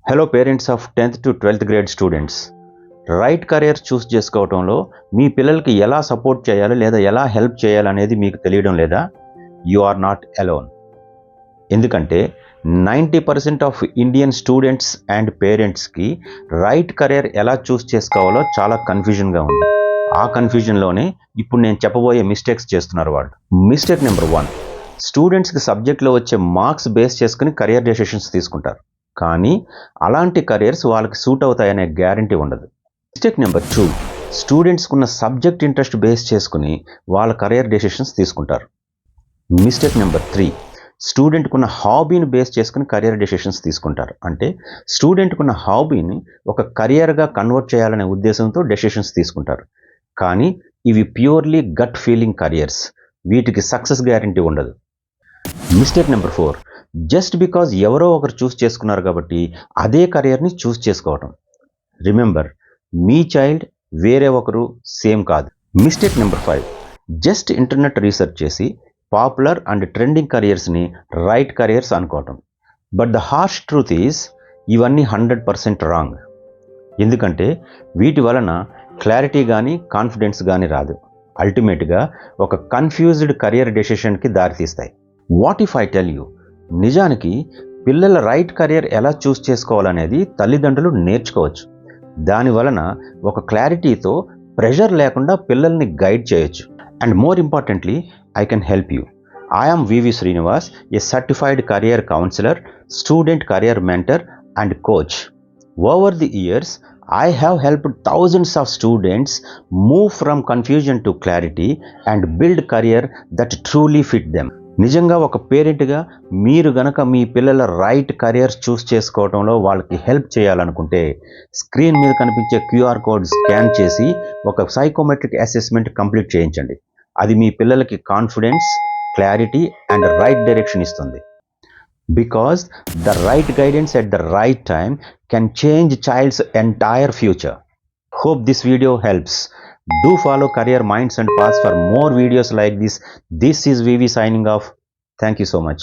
Hello parents of 10th to 12th grade students, right career చూస్ చేసుకోవడంలో మీ పిల్లలకి ఎలా support చేయాలి లేదా ఎలా హెల్ప్ చేయాలనేది మీకు తెలియడం లేదా? You are not alone. ఎందుకంటే 90% ఆఫ్ ఇండియన్ స్టూడెంట్స్ అండ్ పేరెంట్స్కి రైట్ కెరియర్ ఎలా చూస్ చేసుకోవాలో చాలా కన్ఫ్యూజన్గా ఉంది. ఆ కన్ఫ్యూజన్లోనే ఇప్పుడు నేను చెప్పబోయే మిస్టేక్స్ చేస్తున్నారు వాళ్ళు. మిస్టేక్ నెంబర్ 1, స్టూడెంట్స్కి సబ్జెక్ట్లో వచ్చే మార్క్స్ బేస్ చేసుకుని కెరియర్ డెసిషన్స్ తీసుకుంటారు. కానీ అలాంటి కెరియర్స్ వాళ్ళకి సూట్ అవుతాయనే గ్యారంటీ ఉండదు. మిస్టేక్ నెంబర్ 2, స్టూడెంట్స్కి ఉన్న సబ్జెక్ట్ ఇంట్రెస్ట్ బేస్ చేసుకుని వాళ్ళ కెరియర్ డెసిషన్స్ తీసుకుంటారు. మిస్టేక్ నెంబర్ 3, స్టూడెంట్కి ఉన్న హాబీని బేస్ చేసుకుని కెరియర్ డెసిషన్స్ తీసుకుంటారు. అంటే స్టూడెంట్కి ఉన్న హాబీని ఒక కెరియర్గా కన్వర్ట్ చేయాలనే ఉద్దేశంతో డెసిషన్స్ తీసుకుంటారు. కానీ ఇవి ప్యూర్లీ గట్ ఫీలింగ్ కెరియర్స్, వీటికి సక్సెస్ గ్యారంటీ ఉండదు. మిస్టేక్ నెంబర్ 4, జస్ట్ బికాజ్ ఎవరో ఒకరు చూస్ చేసుకున్నారు కాబట్టి అదే కెరియర్ని చూస్ చేసుకోవటం. రిమెంబర్, మీ చైల్డ్ వేరే ఒకరు సేమ్ కాదు. Mistake number 5, just internet research చేసి పాపులర్ అండ్ ట్రెండింగ్ కెరియర్స్ని రైట్ కెరియర్స్ అనుకోవటం. But the harsh truth is ఇవన్నీ 100% రాంగ్. ఎందుకంటే వీటి వలన క్లారిటీ కానీ కాన్ఫిడెన్స్ కానీ రాదు. అల్టిమేట్గా ఒక కన్ఫ్యూజ్డ్ కెరియర్ డెసిషన్కి దారితీస్తాయి. What if I tell you, నిజానికి పిల్లల రైట్ కెరియర్ ఎలా చూస్ చేసుకోవాలనేది తల్లిదండ్రులు నేర్చుకోవచ్చు. దానివలన ఒక క్లారిటీతో ప్రెషర్ లేకుండా పిల్లల్ని గైడ్ చేయొచ్చు. And more importantly, I can help you. I am V.V. Srinivas, a certified career counselor, student career mentor and coach. Over the years, I have helped thousands of students move from confusion to clarity and build career that truly fit them. నిజంగా ఒక పేరెంట్గా మీరు గనక మీ పిల్లల right career చూస్ చేసుకోవడంలో వాళ్ళకి help చేయాలనుకుంటే screen మీద కనిపించే క్యూఆర్ కోడ్ స్కాన్ చేసి ఒక సైకోమెట్రిక్ అసెస్మెంట్ కంప్లీట్ చేయించండి. అది మీ పిల్లలకి confidence, clarity and right direction ఇస్తుంది. Because the right guidance at the right time can change child's entire future. Hope this video helps. Do follow Career Minds and Paths for more videos like this. This is VV signing off. Thank you so much.